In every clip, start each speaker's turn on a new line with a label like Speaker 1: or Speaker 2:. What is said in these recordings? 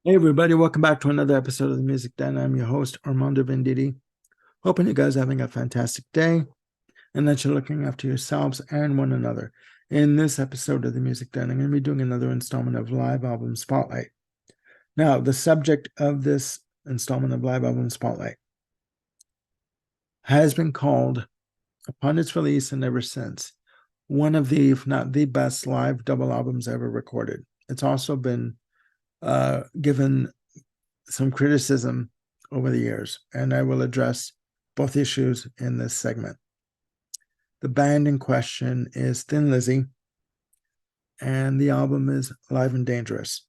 Speaker 1: Hey everybody, welcome back to another episode of the Music Den. I'm your host, Armando Venditti. Hoping you guys are having a fantastic day and that you're looking after yourselves and one another. In this episode of the Music Den, I'm going to be doing another installment of Live Album Spotlight. Now, the subject of this installment of Live Album Spotlight has been called, upon its release and ever since, one of the, if not the best live double albums ever recorded. It's also been given some criticism over the years, and I will address both issues in this segment. The band in question is Thin Lizzy, and the album is Live and Dangerous.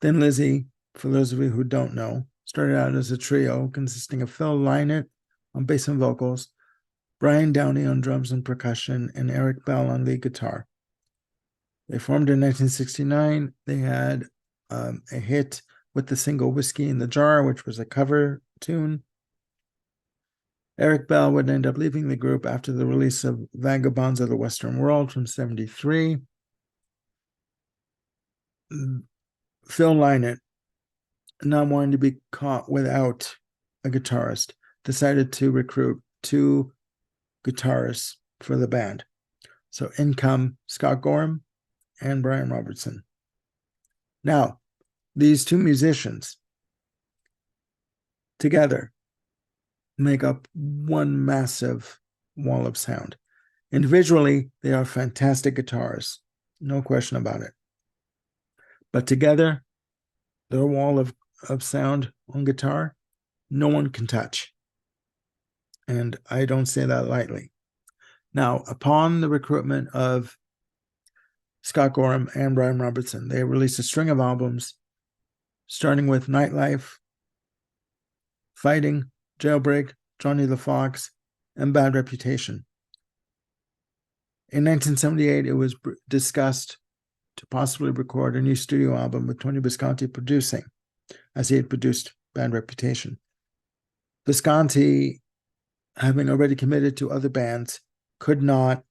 Speaker 1: Thin Lizzy, for those of you who don't know, started out as a trio consisting of Phil Lynott on bass and vocals, Brian Downey on drums and percussion, and Eric Bell on lead guitar. They formed in 1969. They had a hit with the single Whiskey in the Jar, which was a cover tune. Eric Bell would end up leaving the group after the release of Vagabonds of the Western World from 73. Phil Lynott, not wanting to be caught without a guitarist, decided to recruit two guitarists for the band. So in come Scott Gorham and Brian Robertson. Now, these two musicians together make up one massive wall of sound. Individually, they are fantastic guitarists, no question about it. But together, their wall of sound on guitar, no one can touch. And I don't say that lightly. Now, upon the recruitment of Scott Gorham and Brian Robertson, they released a string of albums, starting with Nightlife, Fighting, Jailbreak, Johnny the Fox, and Bad Reputation. In 1978, it was discussed to possibly record a new studio album with Tony Visconti producing, as he had produced Bad Reputation. Visconti, having already committed to other bands, could not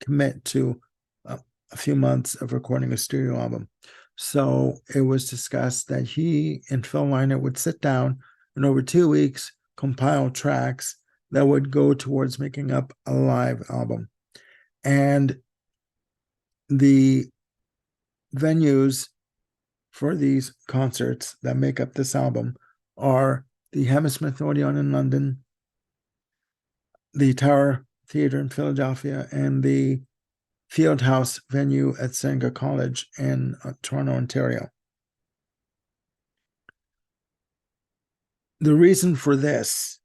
Speaker 1: commit to a few months of recording a studio album. So it was discussed that he and Phil Lynott would sit down and over 2 weeks compile tracks that would go towards making up a live album. And the venues for these concerts that make up this album are the Hammersmith Odeon in London, the Tower Theatre in Philadelphia, and the Fieldhouse venue at Sanger College in Toronto, Ontario. The reason for this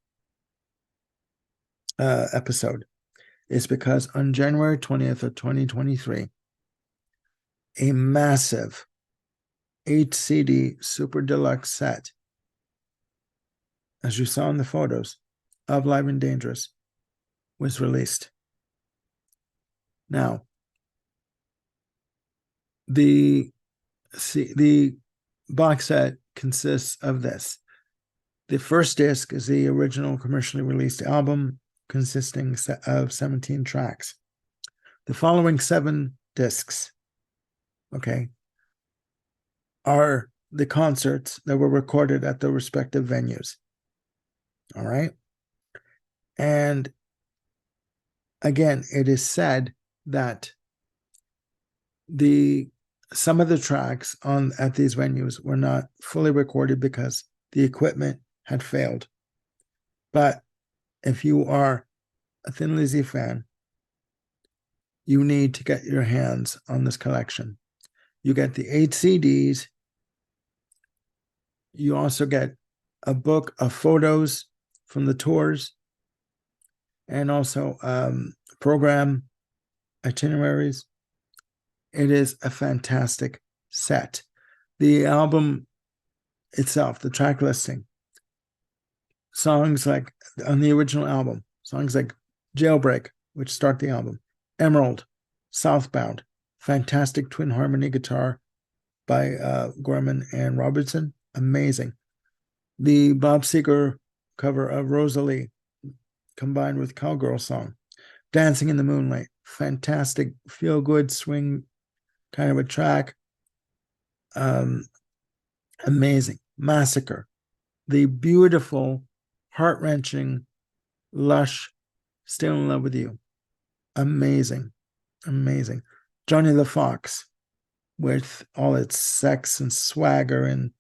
Speaker 1: episode is because on January 20th of 2023, a massive 8 CD Super Deluxe set, as you saw in the photos, of Live and Dangerous was released. Now, the box set consists of this. The first disc is the original commercially released album consisting of 17 tracks. The following 7 discs, okay, are the concerts that were recorded at the respective venues. All right. And again, it is said that some of the tracks at these venues were not fully recorded because the equipment had failed. But if you are a Thin Lizzy fan, you need to get your hands on this collection. You get the 8 CDs. You also get a book of photos from the tours and also program itineraries. It is a fantastic set. The album itself, the track listing, songs like on the original album, songs like Jailbreak, which start the album, Emerald, Southbound, fantastic twin harmony guitar by Gorman and Robertson, amazing. The Bob Seger cover of Rosalie combined with Cowgirl Song, Dancing in the Moonlight, fantastic, feel good swing kind of a track, um, amazing. Massacre, the beautiful, heart wrenching, lush, Still in Love with You, amazing, amazing. Johnny the Fox, with all its sex and swagger and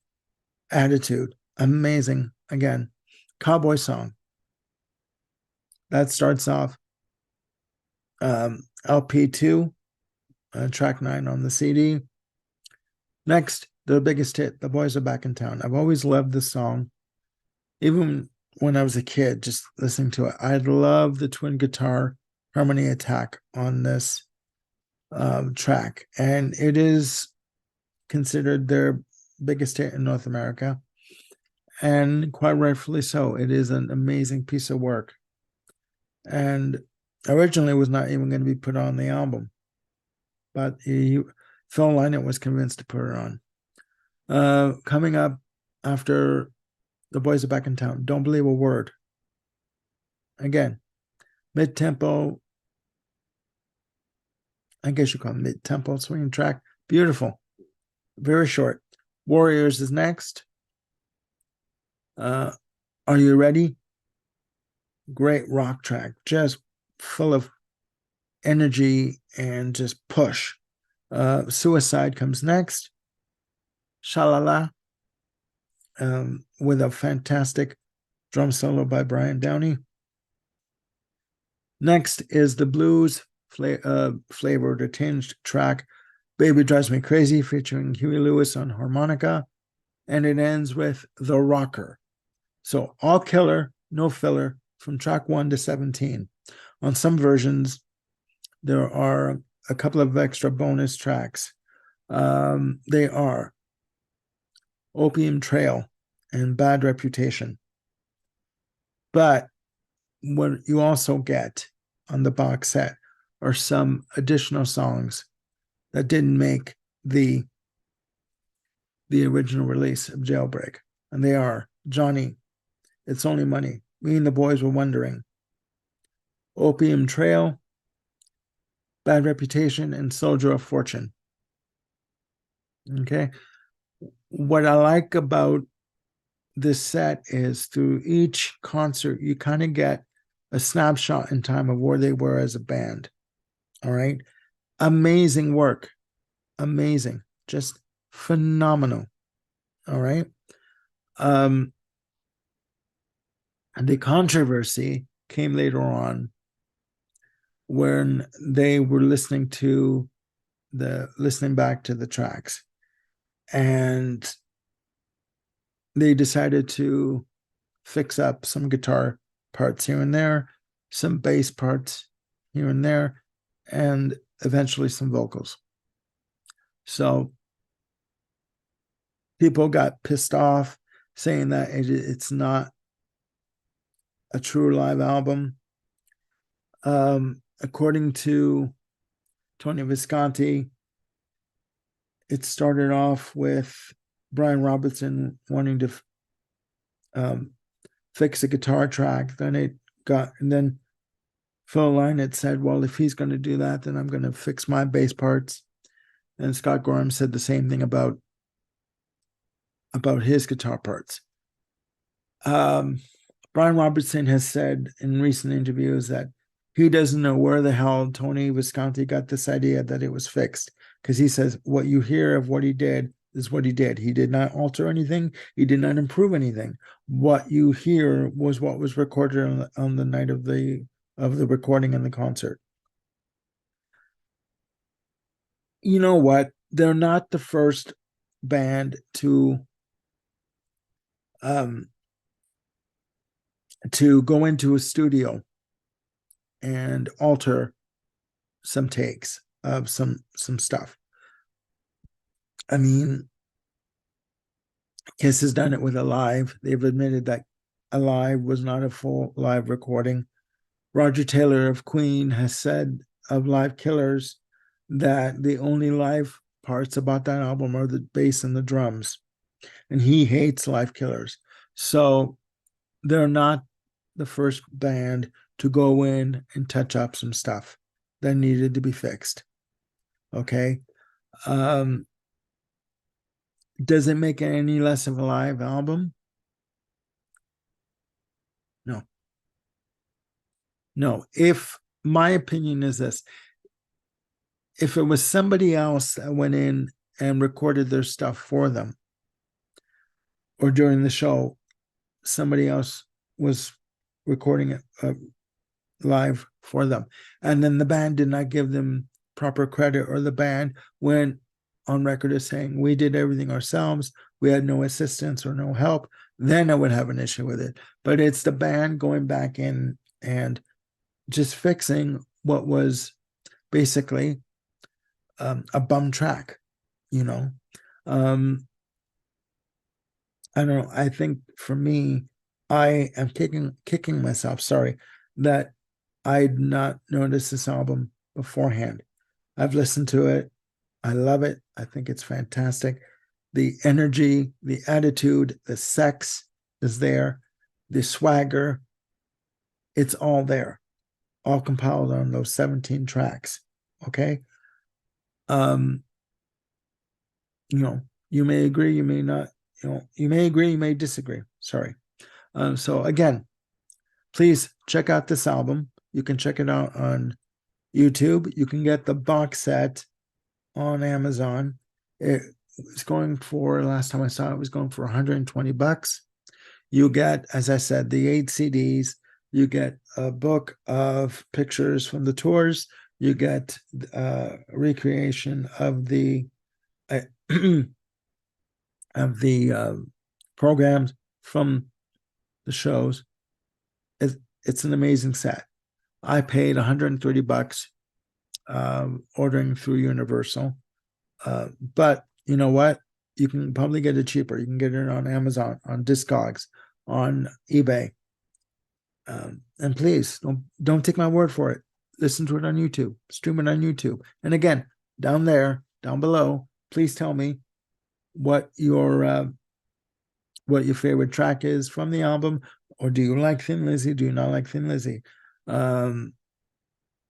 Speaker 1: attitude, amazing. Again, Cowboy Song, that starts off LP2, track 9 on the CD. Next, the biggest hit, The Boys Are Back in Town. I've always loved this song. Even when I was a kid, just listening to it, I love the twin guitar harmony attack on this track. And it is considered their biggest hit in North America. And quite rightfully so. It is an amazing piece of work. And originally was not even going to be put on the album. But Phil Lynott was convinced to put it on. Coming up after The Boys Are Back in Town, Don't Believe a Word. Again, mid-tempo, I guess you call it mid-tempo swinging track. Beautiful. Very short. Warriors is next. Are You Ready? Great rock track, just full of energy and just push. Suicide comes next. Shalala, with a fantastic drum solo by Brian Downey. Next is the blues flavored or tinged track, Baby Drives Me Crazy, featuring Huey Lewis on harmonica. And it ends with The Rocker. So all killer, no filler, from track 1 to 17. On some versions, there are a couple of extra bonus tracks. They are Opium Trail and Bad Reputation. But what you also get on the box set are some additional songs that didn't make the original release of Jailbreak. And they are Johnny, It's Only Money, Me and the Boys Were Wondering, Opium Trail, Bad Reputation, and Soldier of Fortune. Okay. What I like about this set is through each concert, you kind of get a snapshot in time of where they were as a band. All right. Amazing work. Amazing. Just phenomenal. All right. And the controversy came later on when they were listening back to the tracks, and they decided to fix up some guitar parts here and there, some bass parts here and there, and eventually some vocals. So people got pissed off, saying that it's not a true live album. According to Tony Visconti, it started off with Brian Robertson wanting to fix a guitar track. And then Phil Lynott said, well, if he's going to do that, then I'm going to fix my bass parts. And Scott Gorham said the same thing about his guitar parts. Brian Robertson has said in recent interviews that he doesn't know where the hell Tony Visconti got this idea that it was fixed, because he says what you hear of what he did is what he did. He did not alter anything. He did not improve anything. What you hear was what was recorded on the night of the recording and the concert. You know what? They're not the first band to go into a studio and alter some takes of some stuff. I mean, Kiss has done it with Alive. They've admitted that Alive was not a full live recording. Roger Taylor of Queen has said of Live Killers that the only live parts about that album are the bass and the drums. And he hates Live Killers. So they're not the first band to go in and touch up some stuff that needed to be fixed. Okay. Does it make it any less of a live album? No. No. If my opinion is this, if it was somebody else that went in and recorded their stuff for them, or during the show, somebody else was recording it live for them, and then the band did not give them proper credit, or the band went on record as saying we did everything ourselves, we had no assistance or no help, then I would have an issue with it. But it's the band going back in and just fixing what was basically a bum track, you know. I don't know. I think for me, I am kicking myself, sorry, that I'd not noticed this album beforehand. I've listened to it. I love it. I think it's fantastic. The energy, the attitude, the sex is there, the swagger, it's all there, all compiled on those 17 tracks. Okay. You know, you may agree, you may not, you may agree, you may disagree. Sorry. So again, please check out this album. You can check it out on YouTube. You can get the box set on Amazon. It was going for, last time I saw it was going for $120. You get, as I said, the 8 CDs. You get a book of pictures from the tours. You get a recreation of the programs from the shows. It's an amazing set. I paid $130 ordering through Universal. But you know what? You can probably get it cheaper. You can get it on Amazon, on Discogs, on eBay. And please don't take my word for it. Listen to it on YouTube. Stream it on YouTube. And again, down below, please tell me what your favorite track is from the album, or do you like Thin Lizzy? Do you not like Thin Lizzy? You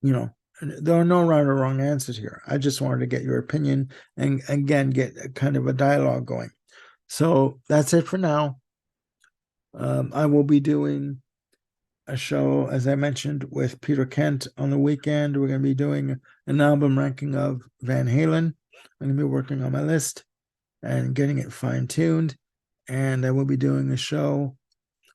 Speaker 1: know, there are no right or wrong answers here. I just wanted to get your opinion and again get a kind of a dialogue going. So that's it for now. I will be doing a show, as I mentioned, with Peter Kent on the weekend. We're going to be doing an album ranking of Van Halen. I'm going to be working on my list and getting it fine-tuned. And I will be doing a show,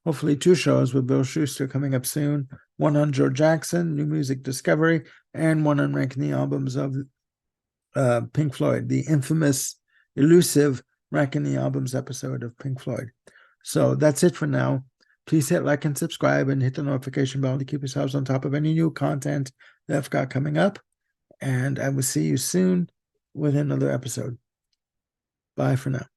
Speaker 1: hopefully 2 shows with Bill Schuster coming up soon. One on George Jackson, New Music Discovery, and one on ranking the albums of Pink Floyd, the infamous, elusive ranking the albums episode of Pink Floyd. So that's it for now. Please hit like and subscribe and hit the notification bell to keep yourselves on top of any new content that I've got coming up. And I will see you soon with another episode. Bye for now.